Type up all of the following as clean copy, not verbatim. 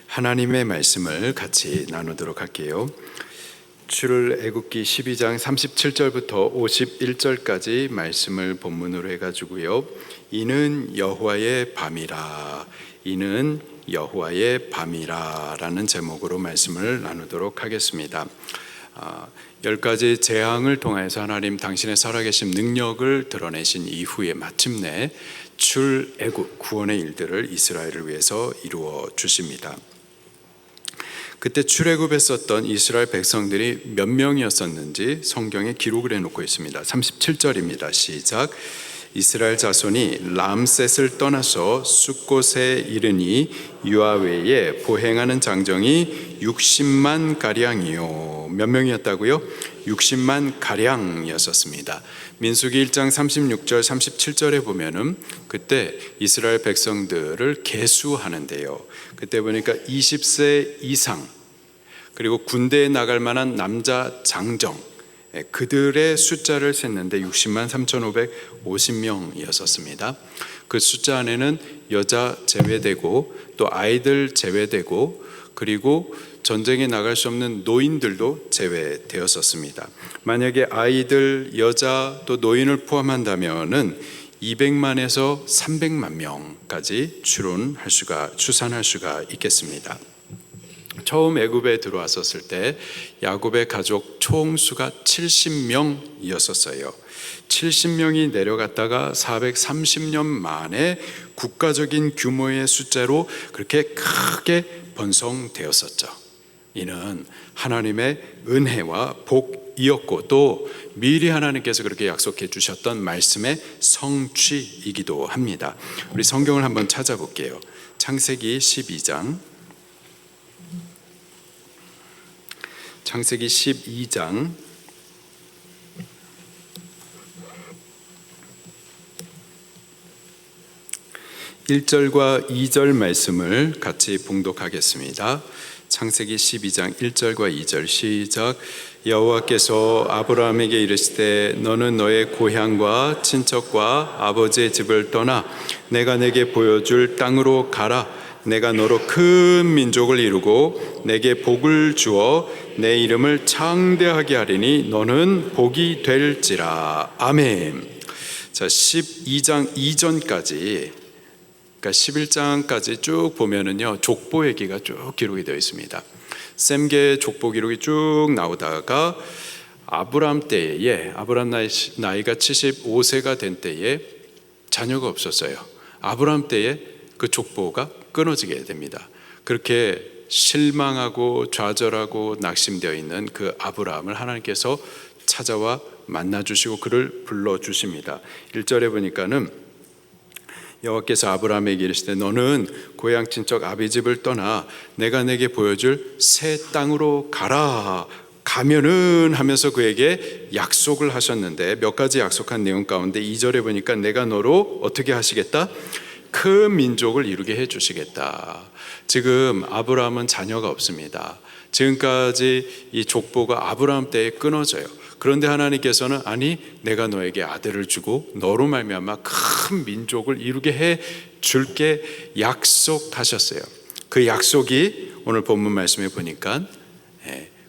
하나님의 말씀을 같이 나누도록 할게요. 출애굽기 12장 37절부터 51절까지 말씀을 본문으로 해가지고요. 이는 여호와의 밤이라, 이는 여호와의 밤이라 라는 제목으로 말씀을 나누도록 하겠습니다. 10가지 재앙을 통해서 하나님 당신의 살아계신 능력을 드러내신 이후에 마침내 출애굽 구원의 일들을 이스라엘을 위해서 이루어 주십니다. 그때 출애굽했었던 이스라엘 백성들이 몇 명이었었는지 성경에 기록을 해놓고 있습니다. 37절입니다. 시작. 이스라엘 자손이 람셋을 떠나서 숫곳에 이르니 유아외에 보행하는 장정이 60만 가량이요. 몇 명이었다고요? 60만 가량이었었습니다. 민수기 1장 36절 37절에 보면은 그때 이스라엘 백성들을 계수하는데요. 그때 보니까 20세 이상 그리고 군대에 나갈 만한 남자 장정 그들의 숫자를 셌는데 60만 3,550명이었습니다. 그 숫자 안에는 여자 제외되고 또 아이들 제외되고 그리고 전쟁에 나갈 수 없는 노인들도 제외되었었습니다. 만약에 아이들, 여자 또 노인을 포함한다면은 200만에서 300만 명까지 추산할 수가 있겠습니다. 처음 애굽에 들어왔었을 때 야곱의 가족 총수가 70명이었었어요. 70명이 내려갔다가 430년 만에 국가적인 규모의 숫자로 그렇게 크게 번성되었었죠. 이는 하나님의 은혜와 복이었고 또 미리 하나님께서 그렇게 약속해 주셨던 말씀의 성취이기도 합니다. 우리 성경을 한번 찾아볼게요. 창세기 12장 1절과 2절 말씀을 같이 봉독하겠습니다. 창세기 12장 1절과 2절 시작. 여호와께서 아브라함에게 이르시되 너는 너의 고향과 친척과 아버지의 집을 떠나 내가 내게 보여줄 땅으로 가라. 내가 너로 큰 민족을 이루고 내게 복을 주어 내 이름을 창대하게 하리니 너는 복이 될지라. 아멘. 자, 12장 이전까지 그러니까 11장까지 쭉 보면은요 족보 얘기가 쭉 기록이 되어 있습니다. 셈계 족보 기록이 쭉 나오다가 아브람 때에 아브람 나이가 75세가 된 때에 자녀가 없었어요. 아브람 때에 그 족보가 끊어지게 됩니다. 그렇게 실망하고 좌절하고 낙심되어 있는 그 아브라함을 하나님께서 찾아와 만나주시고 그를 불러주십니다. 1절에 보니까는 여호와께서 아브라함에게 이르시되 너는 고향 친척 아비 집을 떠나 내가 내게 보여줄 새 땅으로 가라. 가면은 하면서 그에게 약속을 하셨는데 몇 가지 약속한 내용 가운데 2절에 보니까 내가 너로 어떻게 하시겠다? 큰 민족을 이루게 해주시겠다. 지금 아브라함은 자녀가 없습니다. 지금까지 이 족보가 아브라함 때에 끊어져요. 그런데 하나님께서는 아니 내가 너에게 아들을 주고 너로 말미암아 큰 민족을 이루게 해 줄게 약속하셨어요. 그 약속이 오늘 본문 말씀에 보니까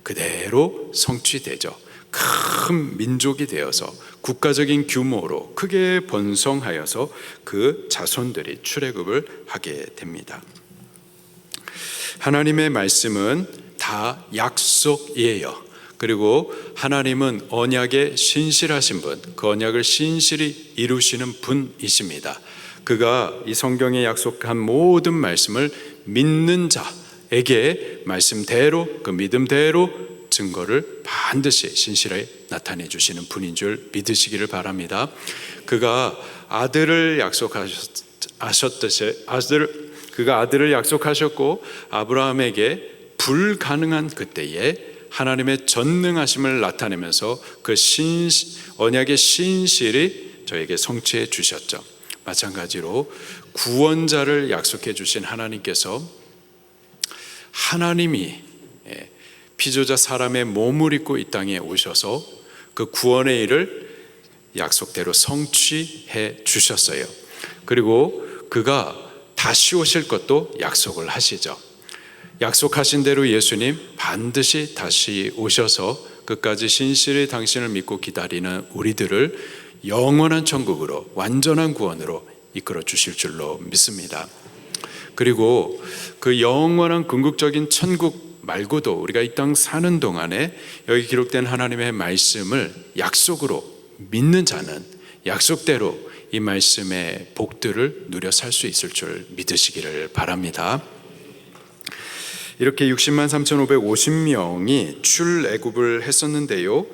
그대로 성취되죠. 큰 민족이 되어서 국가적인 규모로 크게 번성하여서 그 자손들이 출애굽을 하게 됩니다. 하나님의 말씀은 다 약속이에요. 그리고 하나님은 언약에 신실하신 분, 그 언약을 신실히 이루시는 분이십니다. 그가 이 성경에 약속한 모든 말씀을 믿는 자에게 말씀대로 그 믿음대로 증거를 반드시 신실하게 나타내 주시는 분인 줄 믿으시기를 바랍니다. 그가 아들을 약속하셨고 아브라함에게 불가능한 그때에 하나님의 전능하심을 나타내면서 그 언약의 신실이 저에게 성취해 주셨죠. 마찬가지로 구원자를 약속해 주신 하나님께서 하나님이 피조자 사람의 몸을 입고 이 땅에 오셔서 그 구원의 일을 약속대로 성취해 주셨어요. 그리고 그가 다시 오실 것도 약속을 하시죠. 약속하신 대로 예수님 반드시 다시 오셔서 끝까지 신실히 당신을 믿고 기다리는 우리들을 영원한 천국으로, 완전한 구원으로 이끌어 주실 줄로 믿습니다. 그리고 그 영원한 궁극적인 천국 말고도 우리가 이 땅 사는 동안에 여기 기록된 하나님의 말씀을 약속으로 믿는 자는 약속대로 이 말씀의 복들을 누려 살 수 있을 줄 믿으시기를 바랍니다. 이렇게 60만 3,550명이 출애굽을 했었는데요,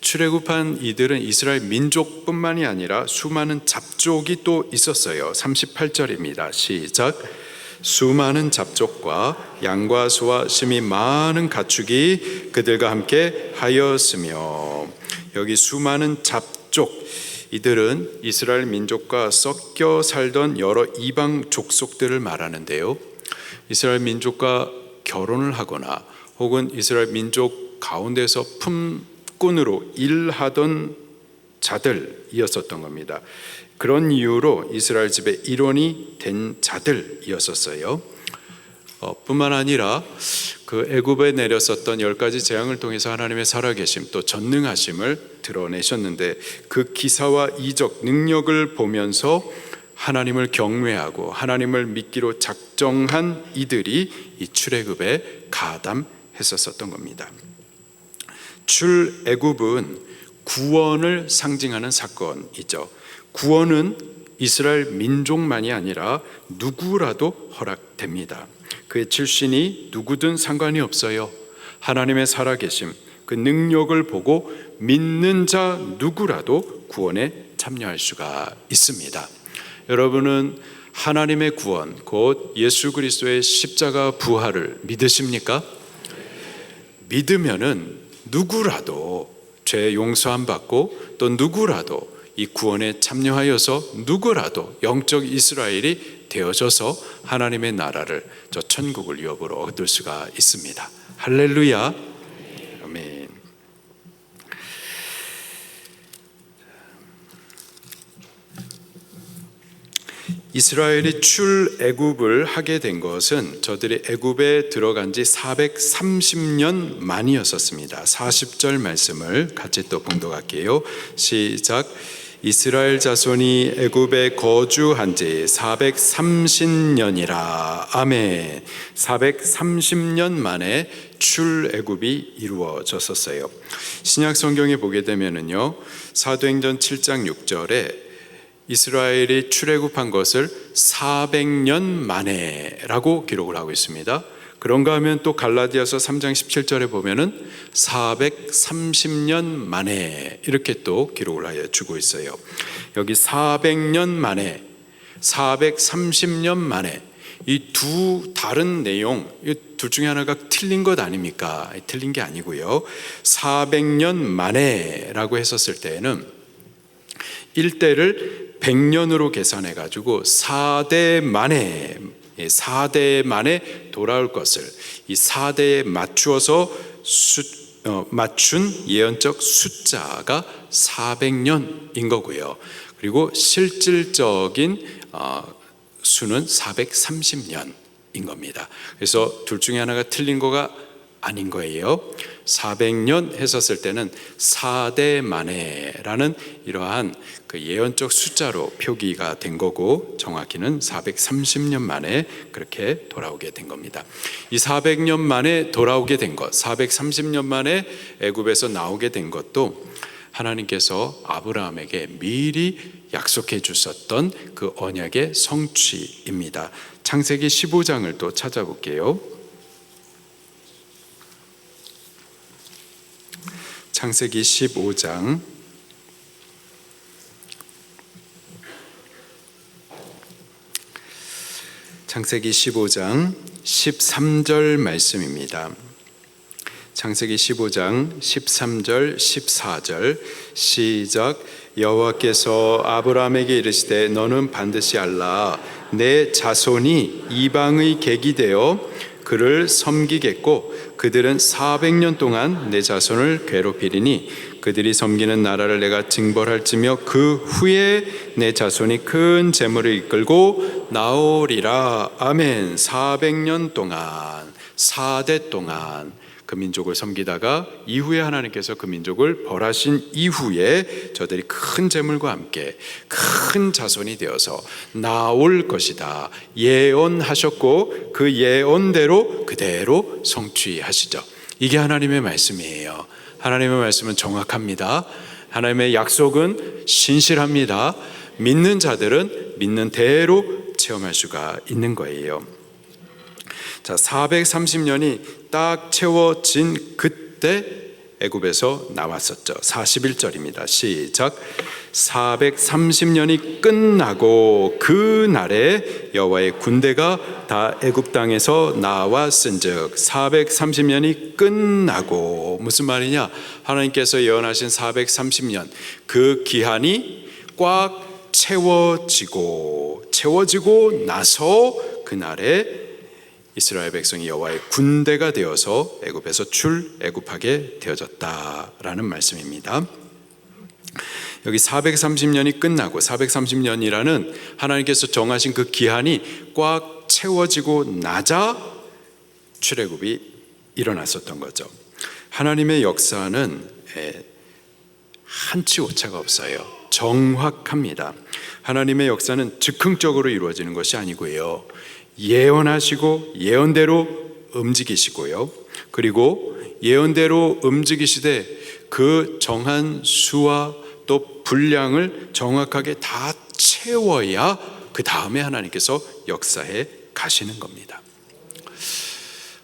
출애굽한 이들은 이스라엘 민족뿐만이 아니라 수많은 잡족이 또 있었어요. 38절입니다. 시작. 수많은 잡족과 양과 소와 심히 많은 가축이 그들과 함께 하였으며, 여기 수많은 잡족, 이들은 이스라엘 민족과 섞여 살던 여러 이방 족속들을 말하는데요, 이스라엘 민족과 결혼을 하거나 혹은 이스라엘 민족 가운데서 품꾼으로 일하던 자들이었었던 겁니다. 그런 이유로 이스라엘 집의 일원이 된 자들이었었어요. 뿐만 아니라 그 애굽에 내렸었던 10가지 재앙을 통해서 하나님의 살아계심 또 전능하심을 드러내셨는데, 그 기사와 이적 능력을 보면서 하나님을 경외하고 하나님을 믿기로 작정한 이들이 이 출애굽에 가담했었던 겁니다. 출애굽은 구원을 상징하는 사건이죠. 구원은 이스라엘 민족만이 아니라 누구라도 허락됩니다. 그의 출신이 누구든 상관이 없어요. 하나님의 살아계심, 그 능력을 보고 믿는 자 누구라도 구원에 참여할 수가 있습니다. 여러분은 하나님의 구원, 곧 예수 그리스도의 십자가 부활을 믿으십니까? 믿으면은 누구라도 죄 용서함 받고, 또 누구라도 이 구원에 참여하여서 누구라도 영적 이스라엘이 되어져서 하나님의 나라를, 저 천국을 유업으로 얻을 수가 있습니다. 할렐루야. 아멘. 이스라엘이 출애굽을 하게 된 것은 저들이 애굽에 들어간 지 430년 만이었었습니다. 40절 말씀을 같이 또 봉독할게요. 시작. 이스라엘 자손이 애굽에 거주한 지 430년이라. 아멘. 430년 만에 출애굽이 이루어졌었어요. 신약 성경에 보게 되면은요, 사도행전 7장 6절에 이스라엘이 출애굽한 것을 400년 만에라고 기록을 하고 있습니다. 그런가 하면 또 갈라디아서 3장 17절에 보면은 430년 만에 이렇게 또 기록을 하여 주고 있어요. 여기 400년 만에, 430년 만에, 이 두 다른 내용, 이 둘 중에 하나가 틀린 것 아닙니까? 틀린 게 아니고요, 400년 만에라고 했었을 때에는 1대를 100년으로 계산해 가지고 4대 만에, 4대 만에 돌아올 것을 이 4대에 맞추어서 맞춘 예언적 숫자가 400년인 거고요. 그리고 실질적인 수는 430년인 겁니다. 그래서 둘 중에 하나가 틀린 거가 아닌 거예요. 400년 했었을 때는 4대 만에라는 이러한 그 예언적 숫자로 표기가 된 거고, 정확히는 430년 만에 그렇게 돌아오게 된 겁니다. 이 400년 만에 돌아오게 된 것, 430년 만에 애굽에서 나오게 된 것도 하나님께서 아브라함에게 미리 약속해 주셨던 그 언약의 성취입니다. 창세기 15장을 또 찾아볼게요. 창세기 15장 창세기 15장 13절 말씀입니다. 창세기 15장 13절 14절 시작. 여호와께서 아브라함에게 이르시되 너는 반드시 알라. 내 자손이 이방의 객이 되어 그를 섬기겠고 그들은 400년 동안 내 자손을 괴롭히리니 그들이 섬기는 나라를 내가 징벌할지며 그 후에 내 자손이 큰 재물을 이끌고 나오리라. 아멘. 400년 동안 4대 동안 그 민족을 섬기다가 이후에 하나님께서 그 민족을 벌하신 이후에 저들이 큰 재물과 함께 큰 자손이 되어서 나올 것이다 예언하셨고, 그 예언대로 그대로 성취하시죠. 이게 하나님의 말씀이에요. 하나님의 말씀은 정확합니다. 하나님의 약속은 신실합니다. 믿는 자들은 믿는 대로 체험할 수가 있는 거예요. 자, 430년이 딱 채워진 그때 애굽에서 나왔었죠. 41절입니다. 시작. 430년이 끝나고 그 날에 여호와의 군대가 다 애굽 땅에서 나왔은즉. 430년이 끝나고 무슨 말이냐? 하나님께서 예언하신 430년 그 기한이 꽉 채워지고 나서 그날에 이스라엘 백성이 여호와의 군대가 되어서 애굽에서 출애굽하게 되어졌다라는 말씀입니다. 여기 430년이 끝나고 430년이라는 하나님께서 정하신 그 기한이 꽉 채워지고 나자 출애굽이 일어났었던 거죠. 하나님의 역사는 한치 오차가 없어요. 정확합니다. 하나님의 역사는 즉흥적으로 이루어지는 것이 아니고요, 예언하시고 예언대로 움직이시고요, 그리고 예언대로 움직이시되 그 정한 수와 또 분량을 정확하게 다 채워야 그 다음에 하나님께서 역사해 가시는 겁니다.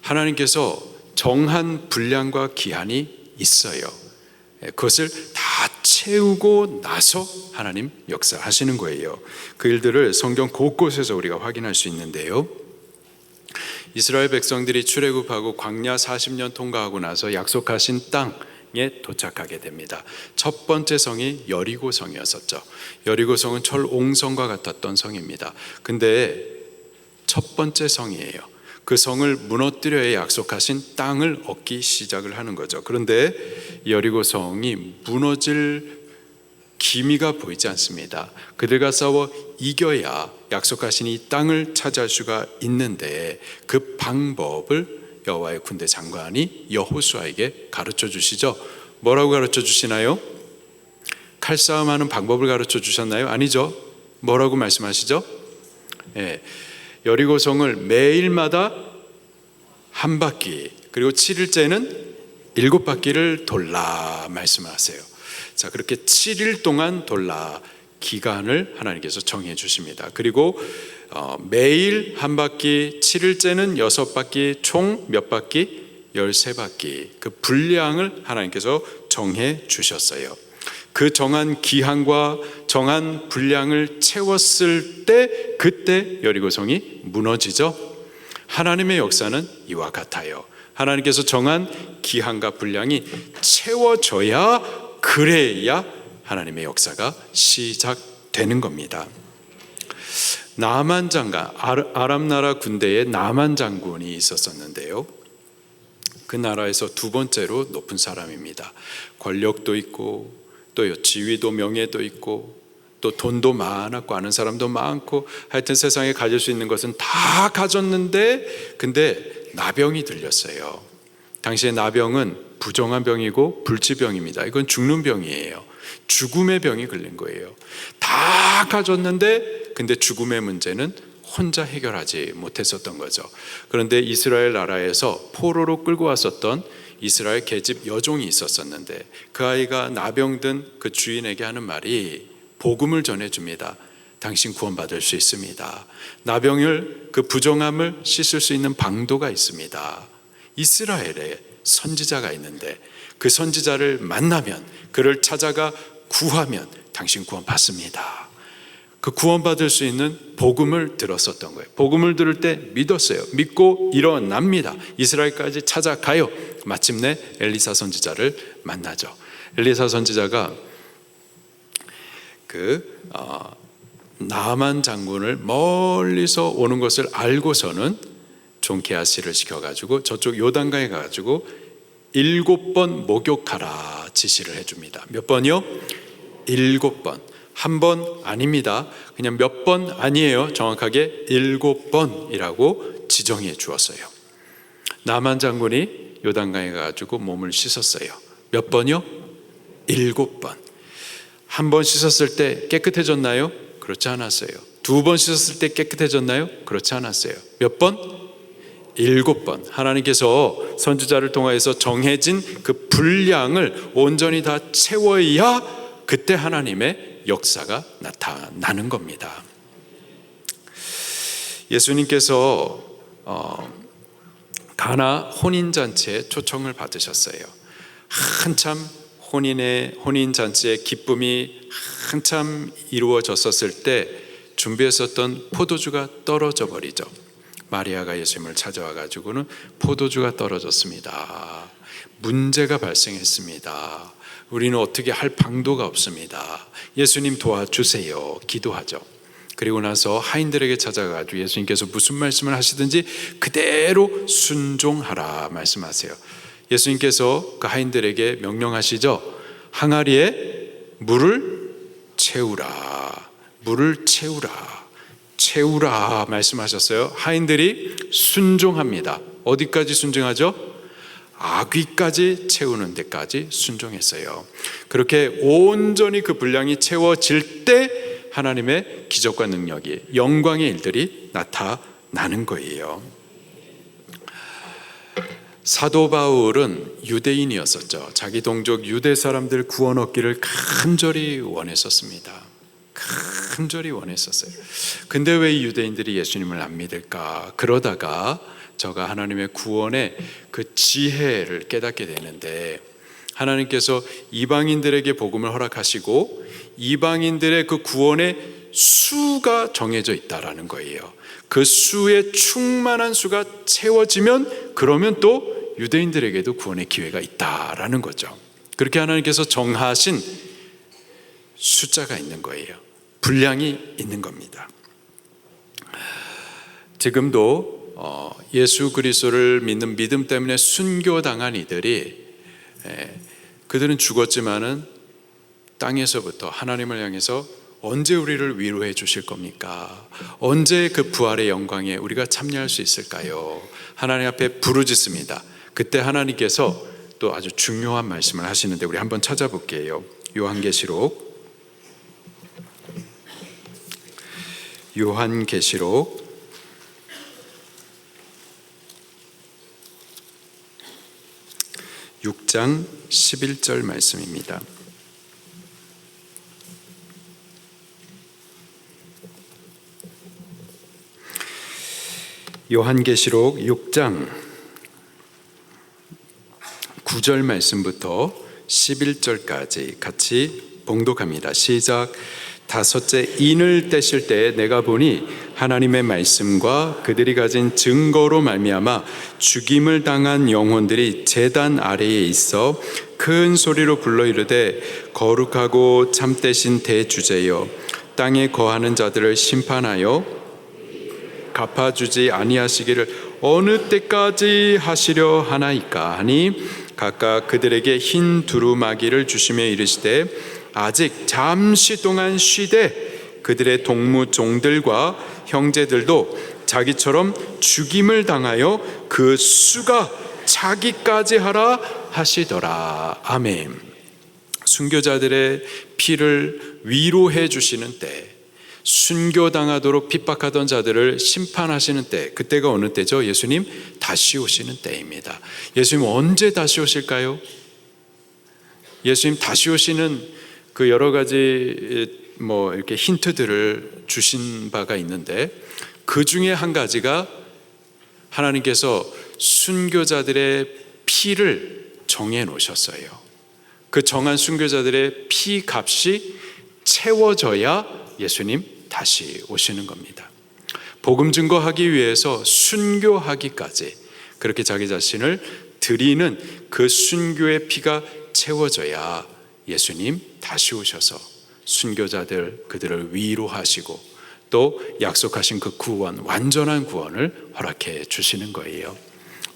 하나님께서 정한 분량과 기한이 있어요. 그것을 다 채우고 나서 하나님 역사하시는 거예요. 그 일들을 성경 곳곳에서 우리가 확인할 수 있는데요, 이스라엘 백성들이 출애굽하고 광야 40년 통과하고 나서 약속하신 땅에 도착하게 됩니다. 첫 번째 성이 여리고성이었었죠. 여리고성은 철옹성과 같았던 성입니다. 근데 첫 번째 성이에요. 그 성을 무너뜨려야 약속하신 땅을 얻기 시작을 하는 거죠. 그런데 여리고성이 무너질 기미가 보이지 않습니다. 그들과 싸워 이겨야 약속하신 이 땅을 차지할 수가 있는데 그 방법을 여호와의 군대 장관이 여호수아에게 가르쳐 주시죠. 뭐라고 가르쳐 주시나요? 칼싸움하는 방법을 가르쳐 주셨나요? 아니죠. 뭐라고 말씀하시죠? 여리고성을 매일마다 한 바퀴, 그리고 7일째는 7바퀴를 돌라 말씀하세요. 자, 그렇게 7일 동안 돌라 기간을 하나님께서 정해 주십니다. 그리고 매일 한 바퀴, 7일째는 6바퀴, 총 몇 바퀴? 13바퀴. 그 분량을 하나님께서 정해 주셨어요. 그 정한 기한과 정한 분량을 채웠을 때 그때 여리고성이 무너지죠. 하나님의 역사는 이와 같아요. 하나님께서 정한 기한과 분량이 채워져야, 그래야 하나님의 역사가 시작되는 겁니다. 나만 장관, 아람 나라 군대에 나만 장군이 있었었는데요, 그 나라에서 두 번째로 높은 사람입니다. 권력도 있고 또 지위도 명예도 있고 또 돈도 많았고 아는 사람도 많고, 하여튼 세상에 가질 수 있는 것은 다 가졌는데 근데 나병이 들렸어요. 당시에 나병은 부정한 병이고 불치병입니다. 이건 죽는 병이에요. 죽음의 병이 걸린 거예요. 다 가졌는데 근데 죽음의 문제는 혼자 해결하지 못했었던 거죠. 그런데 이스라엘 나라에서 포로로 끌고 왔었던 이스라엘 계집 여종이 있었었는데 그 아이가 나병든 그 주인에게 하는 말이 복음을 전해줍니다. 당신 구원받을 수 있습니다. 나병을, 그 부정함을 씻을 수 있는 방도가 있습니다. 이스라엘에 선지자가 있는데 그 선지자를 만나면, 그를 찾아가 구하면 당신 구원받습니다. 그 구원받을 수 있는 복음을 들었었던 거예요. 복음을 들을 때 믿었어요. 믿고 일어납니다. 이스라엘까지 찾아가요. 마침내 엘리사 선지자를 만나죠. 엘리사 선지자가 나만 장군을 멀리서 오는 것을 알고서는 종 게하시를 시켜가지고 저쪽 요단강에 가가지고 7번 목욕하라 지시를 해줍니다. 몇 번이요? 7번. 한 번 아닙니다. 그냥 몇 번 아니에요. 정확하게 7번이라고 지정해 주었어요. 나만 장군이 요단강에 가지고 몸을 씻었어요. 몇 번이요? 7번. 한 번 씻었을 때 깨끗해졌나요? 그렇지 않았어요. 2번 씻었을 때 깨끗해졌나요? 그렇지 않았어요. 몇 번? 7번. 하나님께서 선지자를 통하여서 정해진 그 분량을 온전히 다 채워야 그때 하나님의 역사가 나타나는 겁니다. 예수님께서 가나 혼인잔치에 초청을 받으셨어요. 한참 혼인잔치의 기쁨이 한참 이루어졌었을 때 준비했었던 포도주가 떨어져 버리죠. 마리아가 예수님을 찾아와 가지고는 포도주가 떨어졌습니다. 문제가 발생했습니다. 우리는 어떻게 할 방도가 없습니다. 예수님 도와주세요. 기도하죠. 그리고 나서 하인들에게 찾아가지고 예수님께서 무슨 말씀을 하시든지 그대로 순종하라 말씀하세요. 예수님께서 그 하인들에게 명령하시죠. 항아리에 물을 채우라. 물을 채우라 말씀하셨어요. 하인들이 순종합니다. 어디까지 순종하죠? 아귀까지 채우는 데까지 순종했어요. 그렇게 온전히 그 분량이 채워질 때 하나님의 기적과 능력이, 영광의 일들이 나타나는 거예요. 사도 바울은 유대인이었었죠. 자기 동족 유대 사람들 구원 얻기를 간절히 원했었습니다. 간절히 원했었어요. 근데 왜 이 유대인들이 예수님을 안 믿을까? 그러다가 저가 하나님의 구원의 그 지혜를 깨닫게 되는데, 하나님께서 이방인들에게 복음을 허락하시고 이방인들의 그 구원의 수가 정해져 있다라는 거예요. 그 수의 충만한 수가 채워지면 그러면 또 유대인들에게도 구원의 기회가 있다라는 거죠. 그렇게 하나님께서 정하신 숫자가 있는 거예요. 분량이 있는 겁니다. 지금도 예수 그리스도를 믿는 믿음 때문에 순교당한 이들이, 그들은 죽었지만은 땅에서부터 하나님을 향해서 언제 우리를 위로해 주실 겁니까? 언제 그 부활의 영광에 우리가 참여할 수 있을까요? 하나님 앞에 부르짖습니다. 그때 하나님께서 또 아주 중요한 말씀을 하시는데 우리 한번 찾아볼게요. 요한계시록 6장 11절 말씀입니다. 요한계시록 6장 9절 말씀부터 11절까지 같이 봉독합니다. 시작. 다섯째 인을 떼실 때에 내가 보니 하나님의 말씀과 그들이 가진 증거로 말미암아 죽임을 당한 영혼들이 제단 아래에 있어 큰 소리로 불러 이르되 거룩하고 참되신 대주제여, 땅에 거하는 자들을 심판하여 갚아주지 아니하시기를 어느 때까지 하시려 하나이까 하니, 각각 그들에게 흰 두루마기를 주시며 이르시되 아직 잠시 동안 쉬되 그들의 동무 종들과 형제들도 자기처럼 죽임을 당하여 그 수가 차기까지 하라 하시더라. 아멘. 순교자들의 피를 위로해 주시는 때, 순교당하도록 핍박하던 자들을 심판하시는 때, 그때가 어느 때죠? 예수님 다시 오시는 때입니다. 예수님 언제 다시 오실까요? 예수님 다시 오시는 그 여러 가지 이렇게 힌트들을 주신 바가 있는데, 그 중에 한 가지가 하나님께서 순교자들의 피를 정해 놓으셨어요. 그 정한 순교자들의 피 값이 채워져야 예수님 다시 오시는 겁니다. 복음 증거하기 위해서 순교하기까지 그렇게 자기 자신을 드리는 그 순교의 피가 채워져야 예수님 다시 오셔서 순교자들 그들을 위로하시고 또 약속하신 그 구원, 완전한 구원을 허락해 주시는 거예요.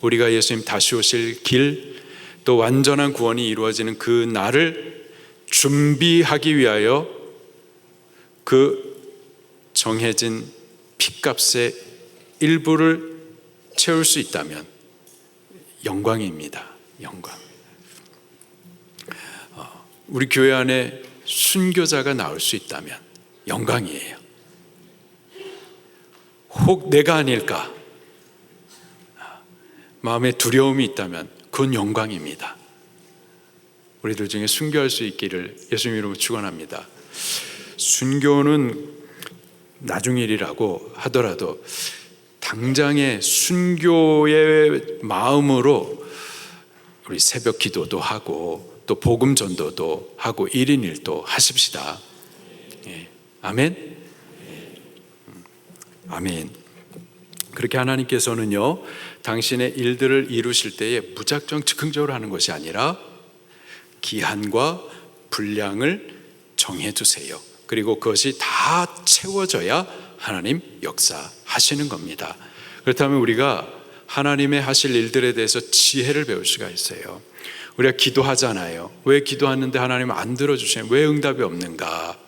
우리가 예수님 다시 오실 길, 또 완전한 구원이 이루어지는 그 날을 준비하기 위하여 그 정해진 핏값의 일부를 채울 수 있다면 영광입니다. 영광. 우리 교회 안에 순교자가 나올 수 있다면 영광이에요. 혹 내가 아닐까 마음에 두려움이 있다면 그건 영광입니다. 우리들 중에 순교할 수 있기를 예수님 이름으로 축원합니다. 순교는 나중 일이라고 하더라도 당장의 순교의 마음으로 우리 새벽 기도도 하고 또 복음 전도도 하고 1인 1도 하십시다. 예. 아멘. 아멘. 그렇게 하나님께서는요, 당신의 일들을 이루실 때에 무작정 즉흥적으로 하는 것이 아니라 기한과 분량을 정해두세요. 그리고 그것이 다 채워져야 하나님 역사하시는 겁니다. 그렇다면 우리가 하나님의 하실 일들에 대해서 지혜를 배울 수가 있어요. 우리가 기도하잖아요. 왜 기도하는데 하나님 안 들어주시냐? 왜 응답이 없는가?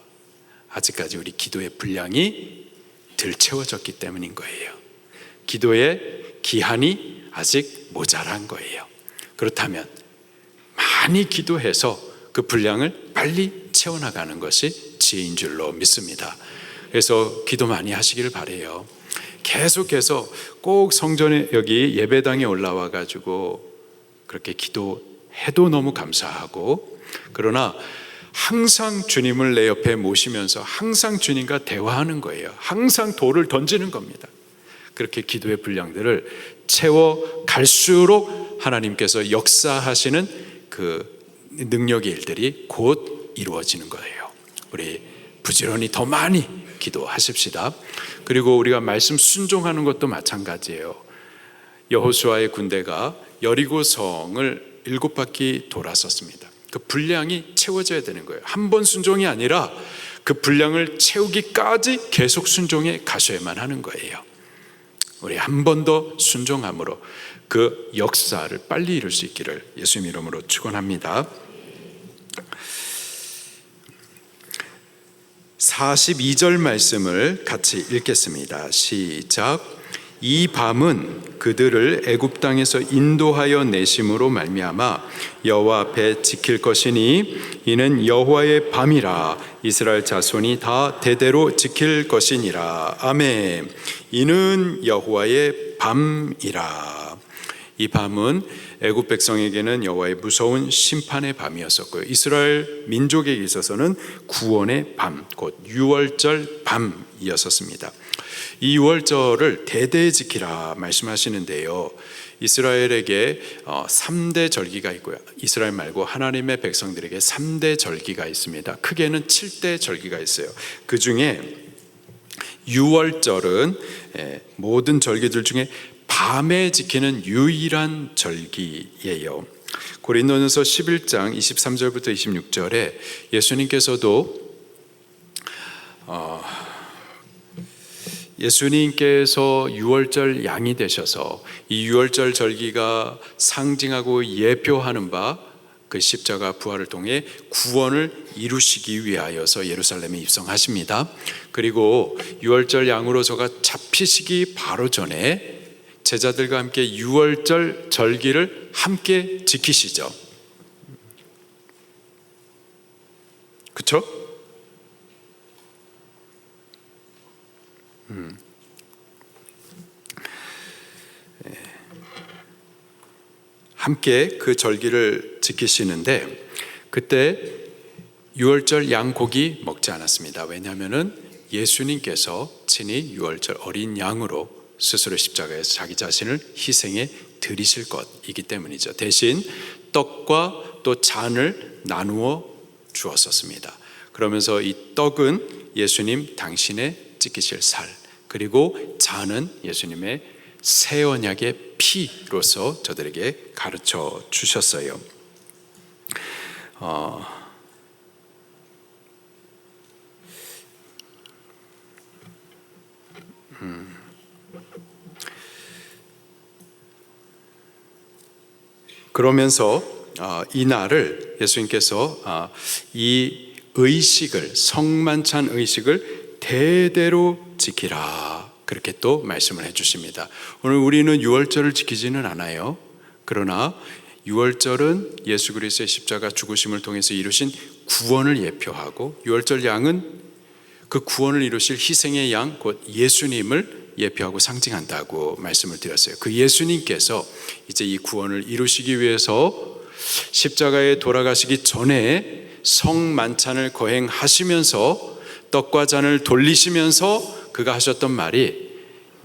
아직까지 우리 기도의 분량이 덜 채워졌기 때문인 거예요. 기도의 기한이 아직 모자란 거예요. 그렇다면 많이 기도해서 그 분량을 빨리 채워나가는 것이 지혜인 줄로 믿습니다. 그래서 기도 많이 하시기를 바라요. 계속해서 꼭 성전에 여기 예배당에 올라와 가지고 그렇게 기도해도 너무 감사하고, 그러나 항상 주님을 내 옆에 모시면서 항상 주님과 대화하는 거예요. 항상 돌을 던지는 겁니다. 그렇게 기도의 분량들을 채워갈수록 하나님께서 역사하시는 그 능력의 일들이 곧 이루어지는 거예요. 우리 부지런히 더 많이 기도하십시다. 그리고 우리가 말씀 순종하는 것도 마찬가지예요. 여호수아의 군대가 여리고성을 7바퀴 돌았었습니다. 그 분량이 채워져야 되는 거예요. 한 번 순종이 아니라 그 분량을 채우기까지 계속 순종해 가셔야만 하는 거예요. 우리 한 번 더 순종함으로 그 역사를 빨리 이룰 수 있기를 예수님 이름으로 축원합니다. 42절 말씀을 같이 읽겠습니다. 시작. 이 밤은 그들을 애굽 땅에서 인도하여 내심으로 말미암아 여호와 앞에 지킬 것이니 이는 여호와의 밤이라 이스라엘 자손이 다 대대로 지킬 것이니라. 아멘. 이는 여호와의 밤이라. 이 밤은 애굽 백성에게는 여호와의 무서운 심판의 밤이었었고요, 이스라엘 민족에게 있어서는 구원의 밤, 곧 유월절 밤이었었습니다. 이 유월절을 대대 지키라 말씀하시는데요, 이스라엘에게 3대 절기가 있고요, 이스라엘 말고 하나님의 백성들에게 3대 절기가 있습니다. 크게는 7대 절기가 있어요. 그 중에 유월절은 모든 절기들 중에 밤에 지키는 유일한 절기예요. 고린도전서 11장 23절부터 26절에 예수님께서 유월절 양이 되셔서 이 유월절 절기가 상징하고 예표하는 바 그 십자가 부활을 통해 구원을 이루시기 위하여서 예루살렘에 입성하십니다. 그리고 유월절 양으로서가 잡히시기 바로 전에 제자들과 함께 유월절 절기를 함께 지키시죠. 그렇죠? 함께 그 절기를 지키시는데 그때 유월절 양고기 먹지 않았습니다. 왜냐하면 예수님께서 친히 유월절 어린 양으로 스스로 십자가에서 자기 자신을 희생해 드리실 것이기 때문이죠. 대신 떡과 또 잔을 나누어 주었었습니다. 그러면서 이 떡은 예수님 당신의 찢기실 살, 그리고 잔은 예수님의 새 언약의 피로서 저들에게 가르쳐 주셨어요. 그러면서 이 날을 예수님께서 이 의식을, 성만찬 의식을 대대로 지키라, 그렇게 또 말씀을 해주십니다. 오늘 우리는 유월절을 지키지는 않아요. 그러나 유월절은 예수 그리스도의 십자가 죽으심을 통해서 이루신 구원을 예표하고, 유월절 양은 그 구원을 이루실 희생의 양, 곧 예수님을 예표하고 상징한다고 말씀을 드렸어요. 그 예수님께서 이제 이 구원을 이루시기 위해서 십자가에 돌아가시기 전에 성만찬을 거행하시면서 떡과 잔을 돌리시면서 그가 하셨던 말이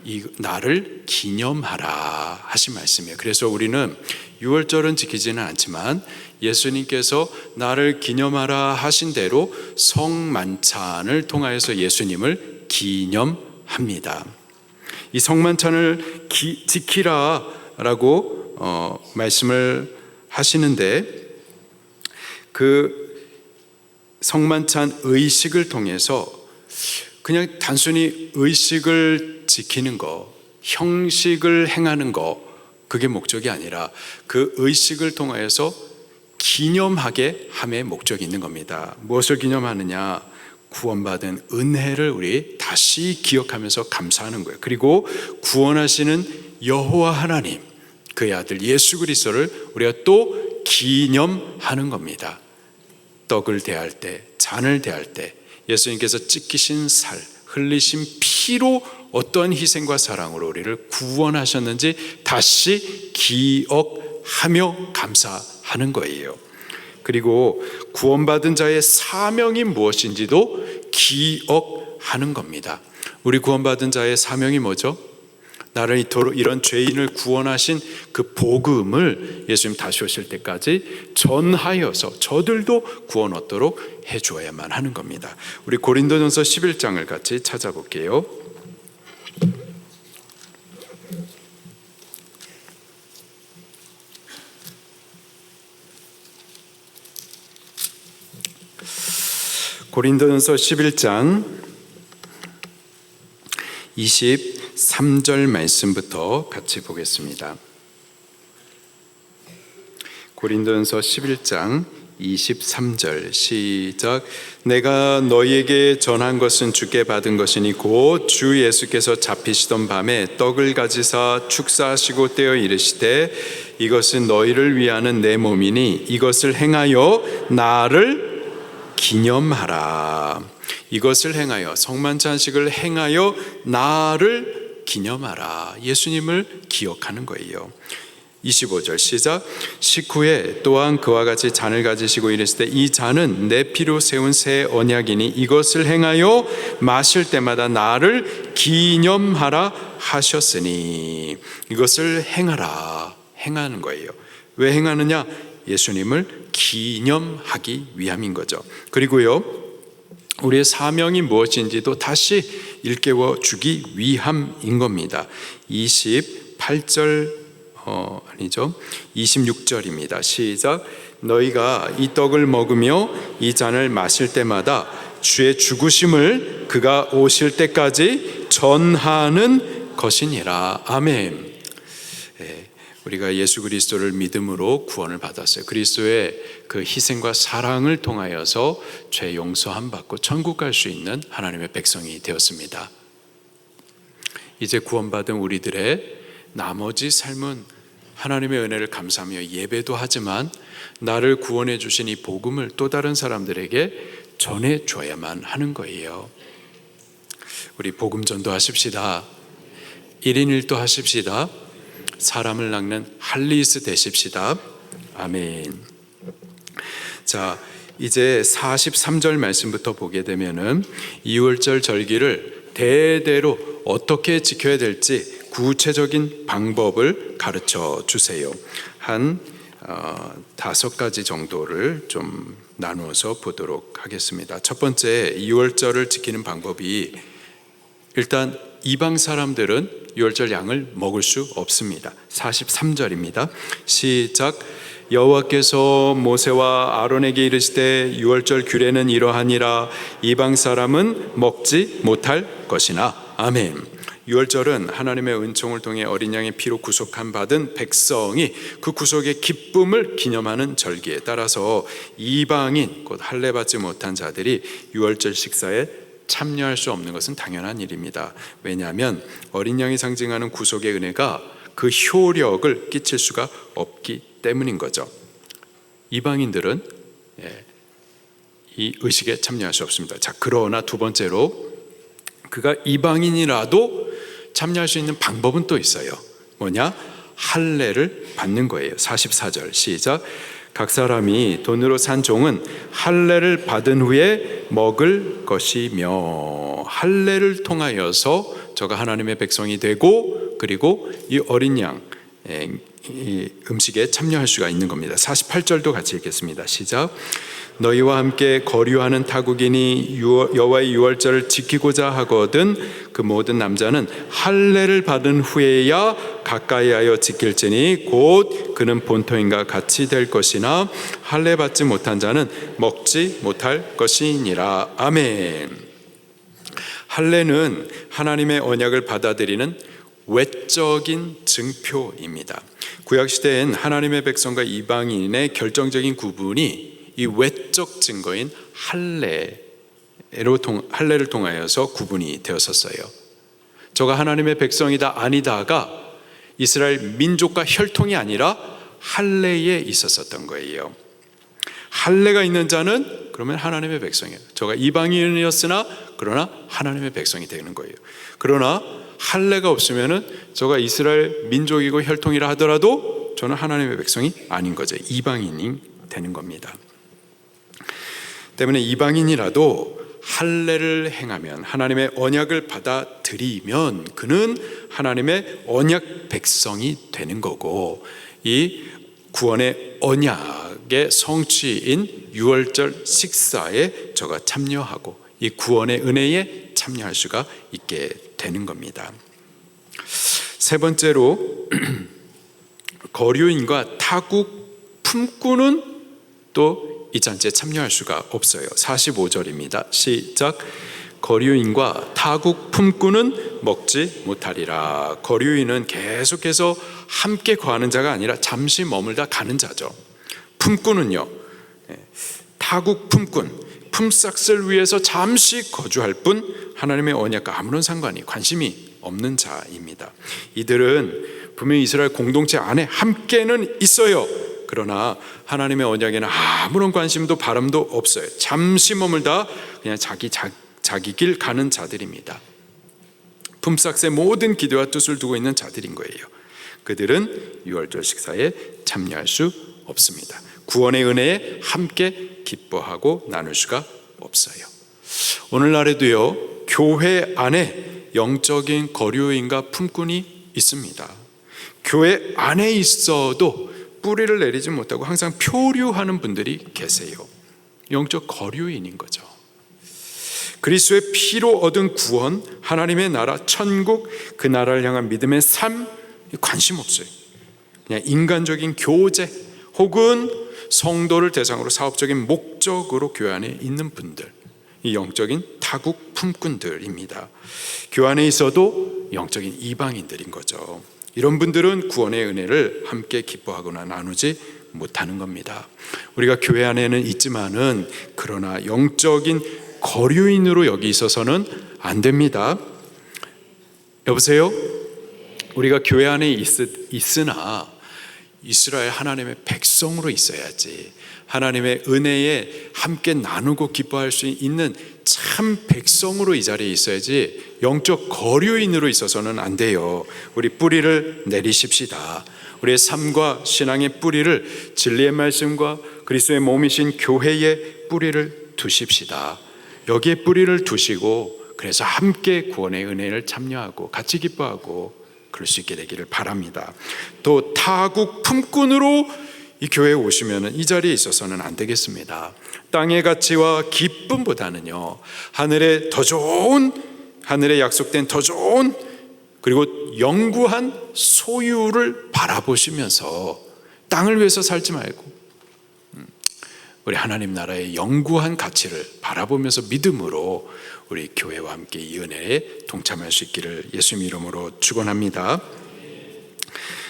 이 나를 기념하라 하신 말씀이에요. 그래서 우리는 유월절은 지키지는 않지만 예수님께서 나를 기념하라 하신 대로 성만찬을 통하여서 예수님을 기념합니다. 이 성만찬을 지키라라고 말씀을 하시는데, 그 성만찬 의식을 통해서 그냥 단순히 의식을 지키는 거, 형식을 행하는 거, 그게 목적이 아니라 그 의식을 통하여서 기념하게 함의 목적이 있는 겁니다. 무엇을 기념하느냐? 구원받은 은혜를 우리 다시 기억하면서 감사하는 거예요. 그리고 구원하시는 여호와 하나님, 그의 아들 예수 그리스도를 우리가 또 기념하는 겁니다. 떡을 대할 때, 잔을 대할 때 예수님께서 찢기신 살, 흘리신 피로 어떠한 희생과 사랑으로 우리를 구원하셨는지 다시 기억하며 감사하는 거예요. 그리고 구원받은 자의 사명이 무엇인지도 기억하는 겁니다. 우리 구원받은 자의 사명이 뭐죠? 나를 이토록 이런 죄인을 구원하신 그 복음을 예수님 다시 오실 때까지 전하여서 저들도 구원 얻도록 해주어야만 하는 겁니다. 우리 고린도전서 11장을 같이 찾아볼게요. 고린도전서 11장 23절 말씀부터 같이 보겠습니다. 고린도전서 11장 23절 시작. 내가 너희에게 전한 것은 주께 받은 것이니 곧 주 예수께서 잡히시던 밤에 떡을 가지사 축사하시고 떼어 이르시되 이것은 너희를 위하는 내 몸이니 이것을 행하여 나를 기념하라. 이것을 행하여, 성만찬식을 행하여 나를 기념하라. 예수님을 기억하는 거예요. 25절 시작. 식후에 또한 그와 같이 잔을 가지시고 이르시되 이 잔은 내 피로 세운 새 언약이니 이것을 행하여 마실 때마다 나를 기념하라 하셨으니, 이것을 행하라, 행하는 거예요. 왜 행하느냐? 예수님을 기념하기 위함인 거죠. 그리고요, 우리의 사명이 무엇인지도 다시 일깨워 주기 위함인 겁니다. 28절 아니죠, 26절입니다. 시작. 너희가 이 떡을 먹으며 이 잔을 마실 때마다 주의 죽으심을 그가 오실 때까지 전하는 것이니라. 아멘. 우리가 예수 그리스도를 믿음으로 구원을 받았어요. 그리스도의 그 희생과 사랑을 통하여서 죄 용서함 받고 천국 갈 수 있는 하나님의 백성이 되었습니다. 이제 구원받은 우리들의 나머지 삶은 하나님의 은혜를 감사하며 예배도 하지만 나를 구원해 주신 이 복음을 또 다른 사람들에게 전해줘야만 하는 거예요. 우리 복음 전도하십시다. 1인 1도 하십시다. 사람을 낚는 할리스 되십시다. 아멘. 자, 이제 43절 말씀부터 보게 되면은 이월절 절기를 대대로 어떻게 지켜야 될지 구체적인 방법을 가르쳐 주세요. 한 5가지 정도를 좀 나누어서 보도록 하겠습니다. 첫 번째, 이월절을 지키는 방법이, 일단 이방 사람들은 유월절 양을 먹을 수 없습니다. 43절입니다. 시작. 여호와께서 모세와 아론에게 이르시되 유월절 규례는 이러하니라. 이방 사람은 먹지 못할 것이나. 아멘. 유월절은 하나님의 은총을 통해 어린 양의 피로 구속함 받은 백성이 그 구속의 기쁨을 기념하는 절기에 따라서 이방인 곧 할례 받지 못한 자들이 유월절 식사에 참여할 수 없는 것은 당연한 일입니다. 왜냐하면 어린 양이 상징하는 구속의 은혜가 그 효력을 끼칠 수가 없기 때문인 거죠. 이방인들은 이 의식에 참여할 수 없습니다. 자, 그러나 두 번째로 그가 이방인이라도 참여할 수 있는 방법은 또 있어요. 뭐냐? 할례를 받는 거예요. 44절 시작. 각 사람이 돈으로 산 종은 할례를 받은 후에 먹을 것이며, 할례를 통하여서 저가 하나님의 백성이 되고 그리고 이 어린 양 이 음식에 참여할 수가 있는 겁니다. 48절도 같이 읽겠습니다. 시작. 너희와 함께 거류하는 타국인이 여호와의 유월절을 지키고자 하거든 그 모든 남자는 할례를 받은 후에야 가까이하여 지킬지니 곧 그는 본토인과 같이 될 것이나 할례 받지 못한 자는 먹지 못할 것이니라. 아멘. 할례는 하나님의 언약을 받아들이는 외적인 증표입니다. 구약시대엔 하나님의 백성과 이방인의 결정적인 구분이 이 외적 증거인 할례를 통하여서 구분이 되었었어요. 저가 하나님의 백성이다 아니다가 이스라엘 민족과 혈통이 아니라 할례에 있었었던 거예요. 할례가 있는 자는 그러면 하나님의 백성이에요. 저가 이방인이었으나 그러나 하나님의 백성이 되는 거예요. 그러나 할례가 없으면은 저가 이스라엘 민족이고 혈통이라 하더라도 저는 하나님의 백성이 아닌 거죠. 이방인이 되는 겁니다. 때문에 이방인이라도 할례를 행하면, 하나님의 언약을 받아들이면 그는 하나님의 언약 백성이 되는 거고, 이 구원의 언약의 성취인 유월절 식사에 저가 참여하고 이 구원의 은혜에 참여할 수가 있게 되는 겁니다. 세 번째로 거류인과 타국 품꾼은 또 이 잔치에 참여할 수가 없어요. 45절입니다. 시작. 거류인과 타국 품꾼은 먹지 못하리라. 거류인은 계속해서 함께 거하는 자가 아니라 잠시 머물다 가는 자죠. 품꾼은요, 타국 품꾼, 품삯을 위해서 잠시 거주할 뿐 하나님의 언약과 아무런 상관이 관심이 없는 자입니다. 이들은 분명히 이스라엘 공동체 안에 함께는 있어요. 그러나 하나님의 언약에는 아무런 관심도 바람도 없어요. 잠시 머물다 그냥 자기 길 가는 자들입니다. 품삯의 모든 기대와 뜻을 두고 있는 자들인 거예요. 그들은 유월절 식사에 참여할 수 없습니다. 구원의 은혜에 함께 기뻐하고 나눌 수가 없어요. 오늘날에도요, 교회 안에 영적인 거류인과 품꾼이 있습니다. 교회 안에 있어도 뿌리를 내리지 못하고 항상 표류하는 분들이 계세요. 영적 거류인인 거죠. 그리스도의 피로 얻은 구원, 하나님의 나라, 천국, 그 나라를 향한 믿음의 삶, 관심 없어요. 그냥 인간적인 교제 혹은 성도를 대상으로 사업적인 목적으로 교회 안에 있는 분들, 이 영적인 타국 품꾼들입니다. 교회 안에 있어도 영적인 이방인들인 거죠. 이런 분들은 구원의 은혜를 함께 기뻐하거나 나누지 못하는 겁니다. 우리가 교회 안에는 있지만은 그러나 영적인 거류인으로 여기 있어서는 안 됩니다. 여보세요? 우리가 교회 안에 있으나 이스라엘 하나님의 백성으로 있어야지, 하나님의 은혜에 함께 나누고 기뻐할 수 있는 참 백성으로 이 자리에 있어야지 영적 거류인으로 있어서는 안 돼요. 우리 뿌리를 내리십시다. 우리의 삶과 신앙의 뿌리를 진리의 말씀과 그리스도의 몸이신 교회에 뿌리를 두십시다. 여기에 뿌리를 두시고 그래서 함께 구원의 은혜를 참여하고 같이 기뻐하고 그럴 수 있게 되기를 바랍니다. 또 타국 품꾼으로 이 교회에 오시면 이 자리에 있어서는 안 되겠습니다. 땅의 가치와 기쁨보다는요, 하늘의 더 좋은, 하늘에 약속된 더 좋은 그리고 영구한 소유를 바라보시면서 땅을 위해서 살지 말고 우리 하나님 나라의 영구한 가치를 바라보면서 믿음으로 우리 교회와 함께 이 은혜에 동참할 수 있기를 예수님 이름으로 축원합니다.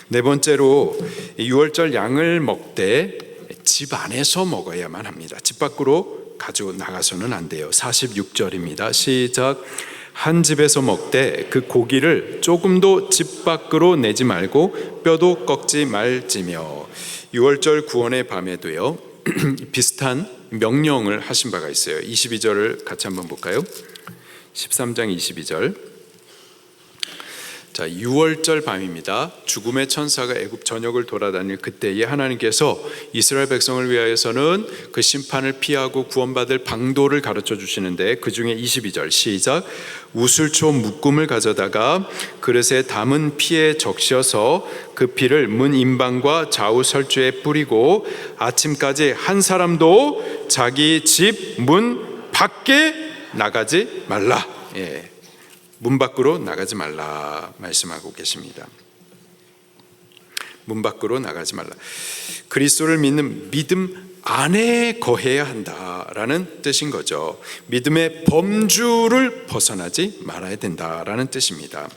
네 번째로 6월절 양을 먹되 집 안에서 먹어야만 합니다. 집 밖으로 가지고 나가서는 안 돼요. 46절입니다. 시작. 한 집에서 먹되 그 고기를 조금도 집 밖으로 내지 말고 뼈도 꺾지 말지며. 6월절 구원의 밤에도요 비슷한 명령을 하신 바가 있어요. 22절을 같이 한번 볼까요? 13장 22절. 자, 6월절 밤입니다. 죽음의 천사가 애굽 전역을 돌아다닐 그때에 하나님께서 이스라엘 백성을 위하여서는 그 심판을 피하고 구원받을 방도를 가르쳐 주시는데, 그 중에 22절 시작. 우슬초 묶음을 가져다가 그릇에 담은 피에 적셔서 그 피를 문 임방과 좌우 설주에 뿌리고 아침까지 한 사람도 자기 집 문 밖에 나가지 말라. 문 밖으로 나가지 말라 말씀하고 계십니다. 문 밖으로 나가지 말라. 그리스도를 믿는 믿음 안에 거해야 한다라는 뜻인 거죠. 믿음의 범주를 벗어나지 말아야 된다라는 뜻입니다.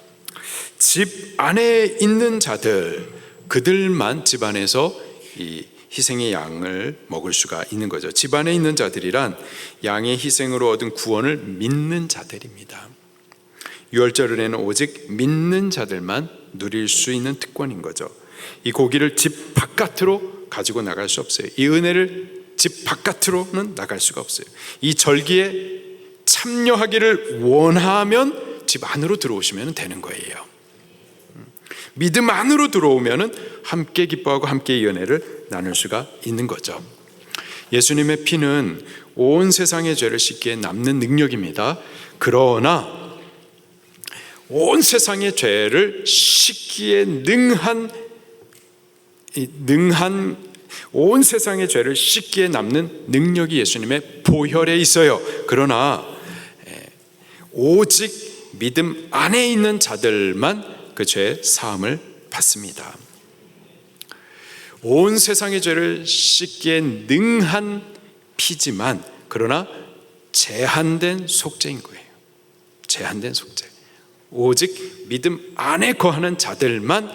집 안에 있는 자들, 그들만 집 안에서 이 희생의 양을 먹을 수가 있는 거죠. 집 안에 있는 자들이란 양의 희생으로 얻은 구원을 믿는 자들입니다. 6월절 은혜는 오직 믿는 자들만 누릴 수 있는 특권인 거죠. 이 고기를 집 바깥으로 가지고 나갈 수 없어요. 이 은혜를 집 바깥으로는 나갈 수가 없어요. 이 절기에 참여하기를 원하면 집 안으로 들어오시면 되는 거예요. 믿음 안으로 들어오면 함께 기뻐하고 함께 이 은혜를 나눌 수가 있는 거죠. 예수님의 피는 온 세상의 죄를 씻기에 남는 능력입니다. 그러나 온 세상의 죄를 씻기에 온 세상의 죄를 씻기에 남는 능력이 예수님의 보혈에 있어요. 그러나 오직 믿음 안에 있는 자들만 그 죄의 사함을 받습니다. 온 세상의 죄를 씻기에 능한 피지만 그러나 제한된 속죄인 거예요. 제한된 속죄. 오직 믿음 안에 거하는 자들만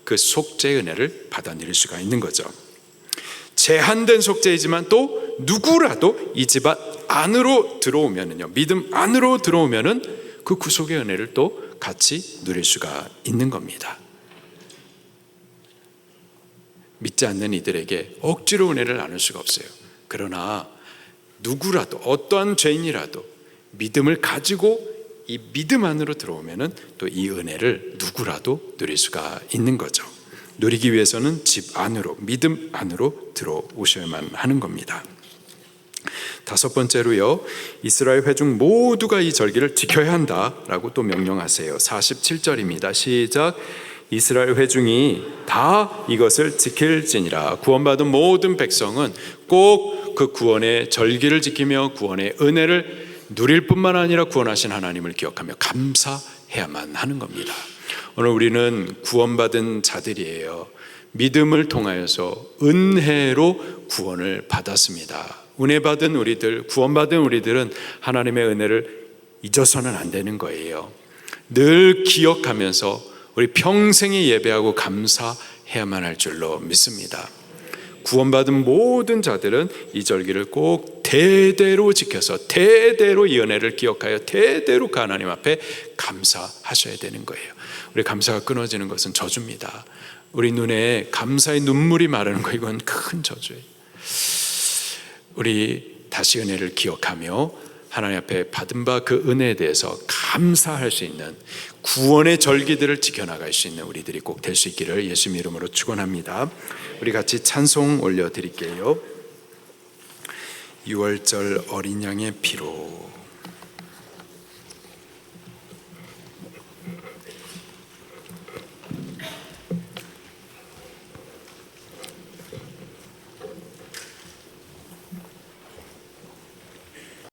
그 속죄의 은혜를 받아들일 수가 있는 거죠. 제한된 속죄이지만 또 누구라도 이 집 안으로 들어오면은요, 믿음 안으로 들어오면은 그 구속의 은혜를 또 같이 누릴 수가 있는 겁니다. 믿지 않는 이들에게 억지로 은혜를 나눌 수가 없어요. 그러나 누구라도 어떠한 죄인이라도 믿음을 가지고 이 믿음 안으로 들어오면은 또 이 은혜를 누구라도 누릴 수가 있는 거죠. 누리기 위해서는 집 안으로, 믿음 안으로 들어오셔야만 하는 겁니다. 다섯 번째로요, 이스라엘 회중 모두가 이 절기를 지켜야 한다라고 또 명령하세요. 47절입니다. 시작. 이스라엘 회중이 다 이것을 지킬지니라. 구원받은 모든 백성은 꼭 그 구원의 절기를 지키며 구원의 은혜를 누릴 뿐만 아니라 구원하신 하나님을 기억하며 감사해야만 하는 겁니다. 오늘 우리는 구원받은 자들이에요. 믿음을 통하여서 은혜로 구원을 받았습니다. 은혜 받은 우리들, 구원받은 우리들은 하나님의 은혜를 잊어서는 안 되는 거예요. 늘 기억하면서 우리 평생에 예배하고 감사해야만 할 줄로 믿습니다. 구원받은 모든 자들은 이 절기를 꼭 대대로 지켜서 대대로 이 은혜를 기억하여 대대로 그 하나님 앞에 감사하셔야 되는 거예요. 우리 감사가 끊어지는 것은 저주입니다. 우리 눈에 감사의 눈물이 마르는 거, 이건 큰 저주예요. 우리 다시 은혜를 기억하며 하나님 앞에 받은 바 그 은혜에 대해서 감사할 수 있는 구원의 절기들을 지켜나갈 수 있는 우리들이 꼭 될 수 있기를 예수님 이름으로 축원합니다. 우리 같이 찬송 올려드릴게요. 6월절 어린 양의 피로.